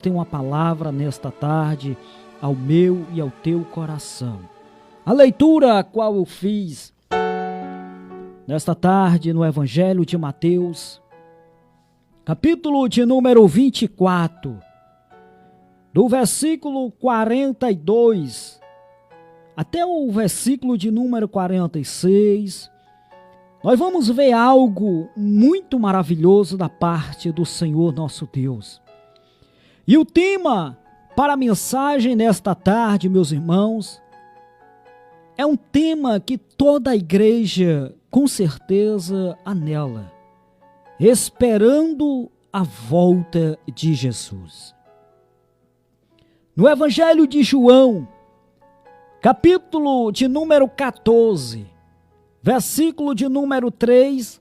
Tem uma palavra nesta tarde ao meu e ao teu coração. A leitura a qual eu fiz nesta tarde no Evangelho de Mateus, capítulo de número 24, do versículo 42 até o versículo de número 46, nós vamos ver algo muito maravilhoso da parte do Senhor nosso Deus. E o tema para a mensagem nesta tarde, meus irmãos, é um tema que toda a igreja com certeza anela, esperando a volta de Jesus. No Evangelho de João, capítulo de número 14, versículo de número 3,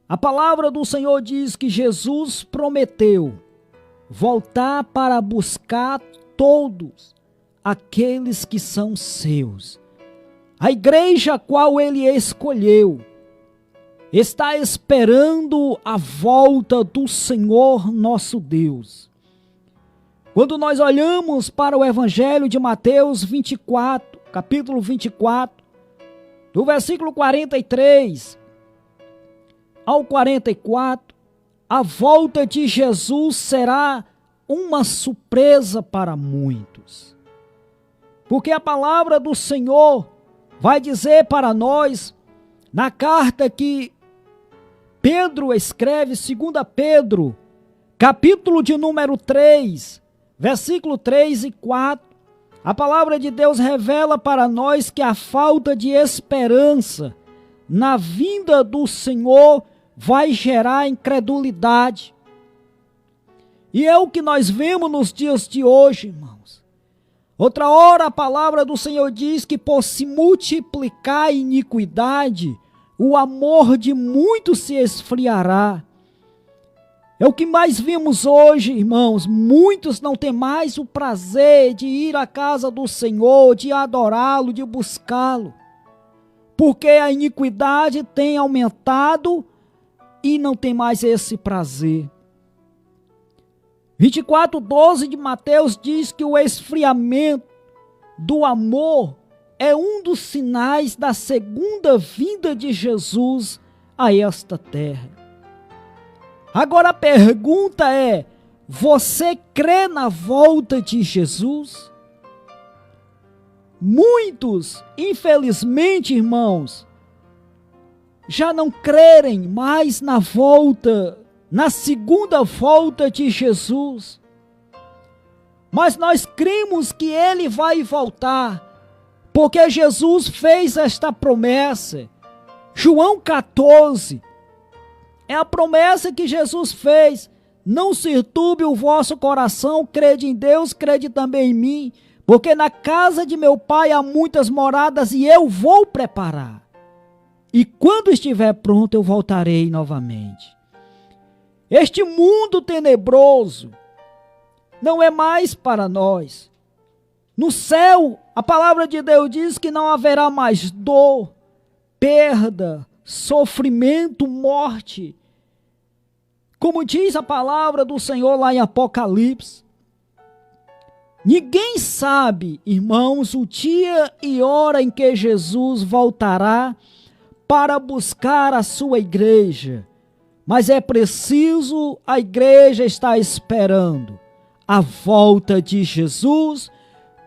a palavra do Senhor diz que Jesus prometeu voltar para buscar todos aqueles que são seus. A igreja a qual ele escolheu está esperando a volta do Senhor nosso Deus. Quando nós olhamos para o Evangelho de Mateus 24, capítulo 24, do versículo 43 ao 44, a volta de Jesus será uma surpresa para muitos. Porque a palavra do Senhor vai dizer para nós, na carta que Pedro escreve, 2 Pedro, capítulo de número 3, versículo 3 e 4, a palavra de Deus revela para nós que a falta de esperança na vinda do Senhor vai gerar incredulidade. E é o que nós vemos nos dias de hoje, irmãos. Outra hora a palavra do Senhor diz que por se multiplicar a iniquidade, o amor de muitos se esfriará. É o que mais vimos hoje, irmãos. Muitos não têm mais o prazer de ir à casa do Senhor, de adorá-lo, de buscá-lo. Porque a iniquidade tem aumentado e não tem mais esse prazer. 24:12 de Mateus diz que o esfriamento do amor é um dos sinais da segunda vinda de Jesus a esta terra. Agora a pergunta é: você crê na volta de Jesus? Muitos, infelizmente, irmãos, já não crerem mais na volta, na segunda volta de Jesus. Mas nós cremos que ele vai voltar, porque Jesus fez esta promessa. João 14, é a promessa que Jesus fez: não se turbe o vosso coração, crede em Deus, crede também em mim, porque na casa de meu Pai há muitas moradas e eu vou preparar. E quando estiver pronto, eu voltarei novamente. Este mundo tenebroso não é mais para nós. No céu, a palavra de Deus diz que não haverá mais dor, perda, sofrimento, morte. Como diz a palavra do Senhor lá em Apocalipse. Ninguém sabe, irmãos, o dia e hora em que Jesus voltará para buscar a sua igreja, mas é preciso a igreja estar esperando a volta de Jesus,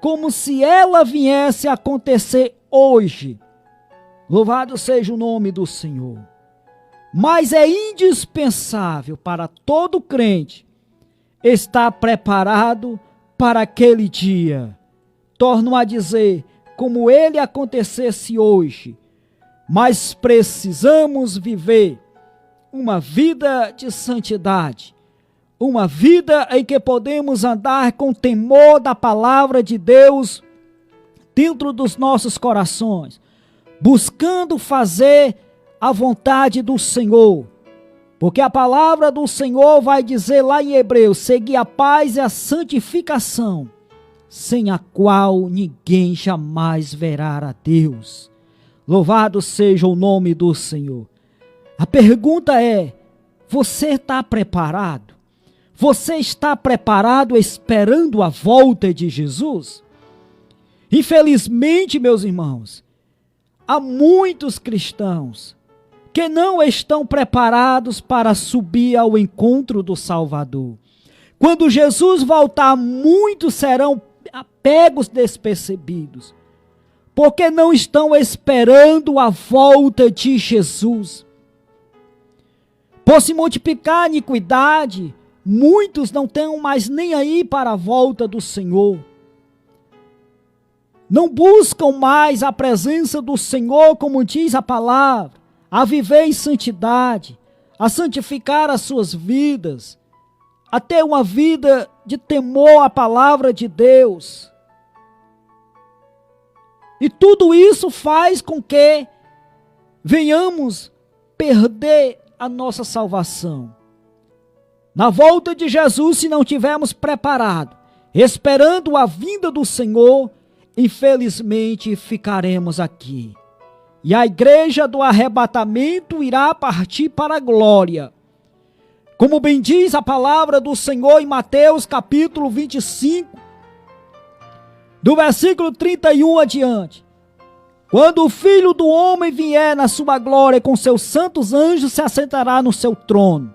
como se ela viesse a acontecer hoje. Louvado seja o nome do Senhor. Mas é indispensável para todo crente estar preparado para aquele dia. Torno a dizer, como ele acontecesse hoje, mas precisamos viver uma vida de santidade, uma vida em que podemos andar com temor da palavra de Deus dentro dos nossos corações, buscando fazer a vontade do Senhor, porque a palavra do Senhor vai dizer lá em Hebreus: segui a paz e a santificação, sem a qual ninguém jamais verá a Deus. Louvado seja o nome do Senhor. A pergunta é: você está preparado? Você está preparado esperando a volta de Jesus? Infelizmente, meus irmãos, há muitos cristãos que não estão preparados para subir ao encontro do Salvador. Quando Jesus voltar, muitos serão pegos despercebidos, porque não estão esperando a volta de Jesus. Por se multiplicar a iniquidade, muitos não estão mais nem aí para a volta do Senhor. Não buscam mais a presença do Senhor, como diz a palavra, a viver em santidade, a santificar as suas vidas, a ter uma vida de temor à palavra de Deus. E tudo isso faz com que venhamos perder a nossa salvação. Na volta de Jesus, se não tivermos preparado, esperando a vinda do Senhor, infelizmente ficaremos aqui. E a igreja do arrebatamento irá partir para a glória. Como bem diz a palavra do Senhor em Mateus capítulo 25, do versículo 31 adiante. Quando o Filho do Homem vier na sua glória com seus santos anjos, se assentará no seu trono.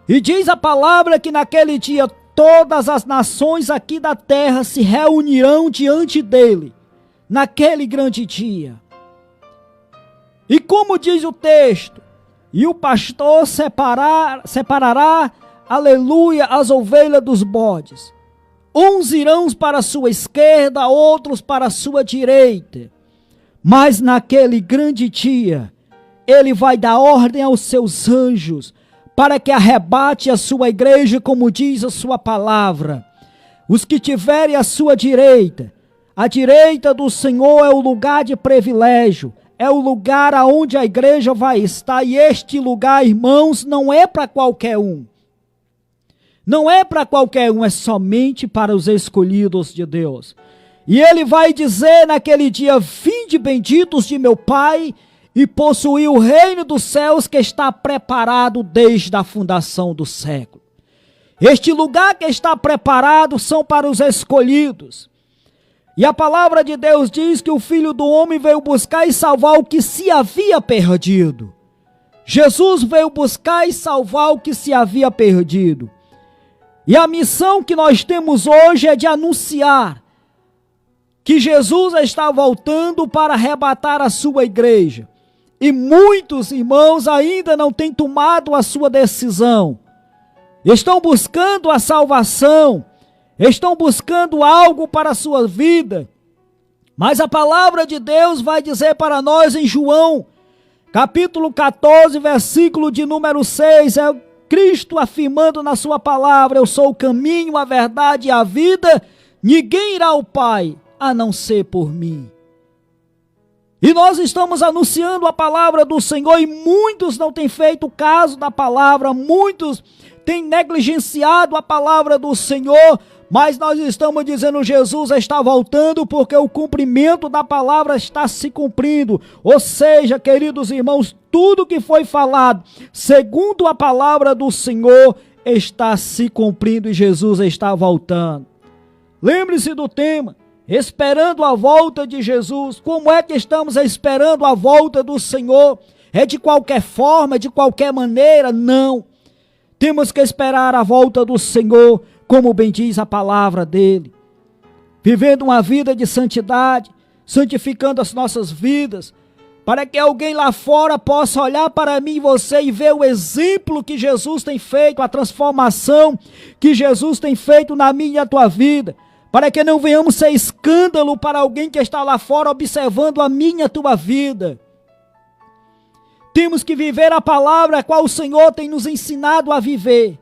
E diz a palavra que naquele dia todas as nações aqui da terra se reunirão diante dele, naquele grande dia. E como diz o texto, e o pastor separará, aleluia, as ovelhas dos bodes. Uns irão para a sua esquerda, outros para a sua direita. Mas naquele grande dia, ele vai dar ordem aos seus anjos, para que arrebate a sua igreja, como diz a sua palavra. Os que tiverem a sua direita, a direita do Senhor é o lugar de privilégio, é o lugar aonde a igreja vai estar, e este lugar, irmãos, não é para qualquer um. Não é para qualquer um, é somente para os escolhidos de Deus. E ele vai dizer naquele dia: vinde benditos de meu Pai, e possuir o reino dos céus que está preparado desde a fundação do século. Este lugar que está preparado são para os escolhidos. E a palavra de Deus diz que o Filho do Homem veio buscar e salvar o que se havia perdido. Jesus veio buscar e salvar o que se havia perdido. E a missão que nós temos hoje é de anunciar que Jesus está voltando para arrebatar a sua igreja. E muitos irmãos ainda não têm tomado a sua decisão. Estão buscando a salvação, estão buscando algo para a sua vida. Mas a palavra de Deus vai dizer para nós em João, capítulo 14, versículo de número 6, é Cristo afirmando na sua palavra: eu sou o caminho, a verdade e a vida, ninguém irá ao Pai a não ser por mim. E nós estamos anunciando a palavra do Senhor e muitos não têm feito caso da palavra, muitos têm negligenciado a palavra do Senhor, mas nós estamos dizendo: Jesus está voltando porque o cumprimento da palavra está se cumprindo. Ou seja, queridos irmãos, tudo que foi falado, segundo a palavra do Senhor, está se cumprindo e Jesus está voltando. Lembre-se do tema: esperando a volta de Jesus. Como é que estamos esperando a volta do Senhor? É de qualquer forma, de qualquer maneira? Não. Temos que esperar a volta do Senhor, como bem diz a palavra dele. Vivendo uma vida de santidade, santificando as nossas vidas, para que alguém lá fora possa olhar para mim e você e ver o exemplo que Jesus tem feito, a transformação que Jesus tem feito na minha e a tua vida. Para que não venhamos ser escândalo para alguém que está lá fora observando a minha e a tua vida. Temos que viver a palavra a qual o Senhor tem nos ensinado a viver.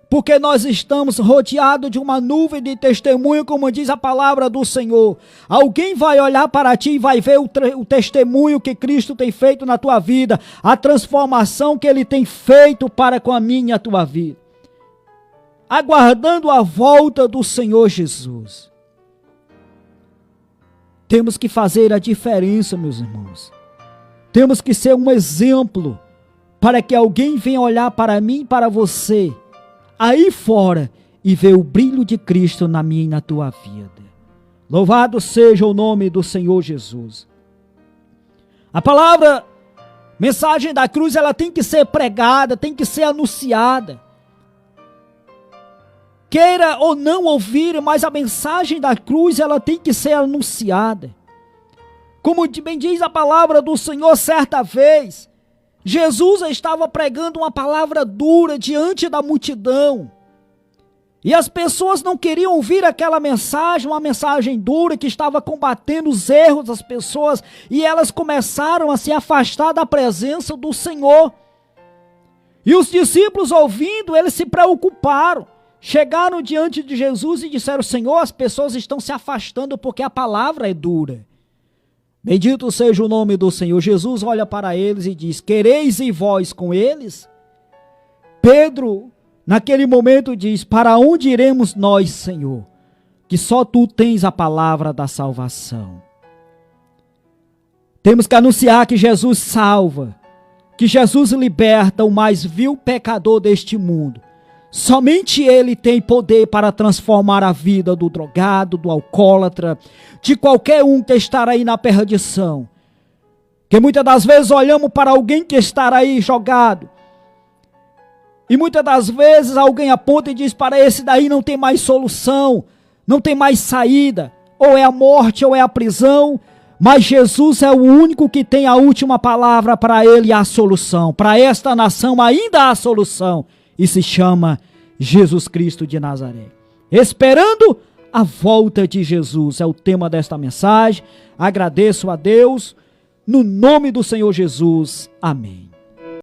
Porque nós estamos rodeados de uma nuvem de testemunho, como diz a palavra do Senhor. Alguém vai olhar para ti e vai ver o testemunho que Cristo tem feito na tua vida, a transformação que Ele tem feito para com a minha e a tua vida. Aguardando a volta do Senhor Jesus. Temos que fazer a diferença, meus irmãos. Temos que ser um exemplo para que alguém venha olhar para mim e para você, aí fora e ver o brilho de Cristo na minha e na tua vida. Louvado seja o nome do Senhor Jesus. A palavra, mensagem da cruz, ela tem que ser pregada, tem que ser anunciada. Queira ou não ouvir, mas a mensagem da cruz, ela tem que ser anunciada. Como bem diz a palavra do Senhor, certa vez, Jesus estava pregando uma palavra dura diante da multidão. E as pessoas não queriam ouvir aquela mensagem, uma mensagem dura que estava combatendo os erros das pessoas, e elas começaram a se afastar da presença do Senhor. E os discípulos, ouvindo, eles se preocuparam. Chegaram diante de Jesus e disseram: Senhor, as pessoas estão se afastando porque a palavra é dura. Bendito seja o nome do Senhor. Jesus olha para eles e diz: quereis ir vós com eles? Pedro, naquele momento, diz: para onde iremos nós, Senhor? Que só tu tens a palavra da salvação. Temos que anunciar que Jesus salva, que Jesus liberta o mais vil pecador deste mundo. Somente Ele tem poder para transformar a vida do drogado, do alcoólatra, de qualquer um que estar aí na perdição. Que muitas das vezes olhamos para alguém que está aí jogado, e muitas das vezes alguém aponta e diz: para esse daí não tem mais solução, não tem mais saída, ou é a morte ou é a prisão. Mas Jesus é o único que tem a última palavra. Para ele há a solução, para esta nação ainda há a solução, e se chama Jesus Cristo de Nazaré. Esperando a volta de Jesus é o tema desta mensagem. Agradeço a Deus, no nome do Senhor Jesus. Amém.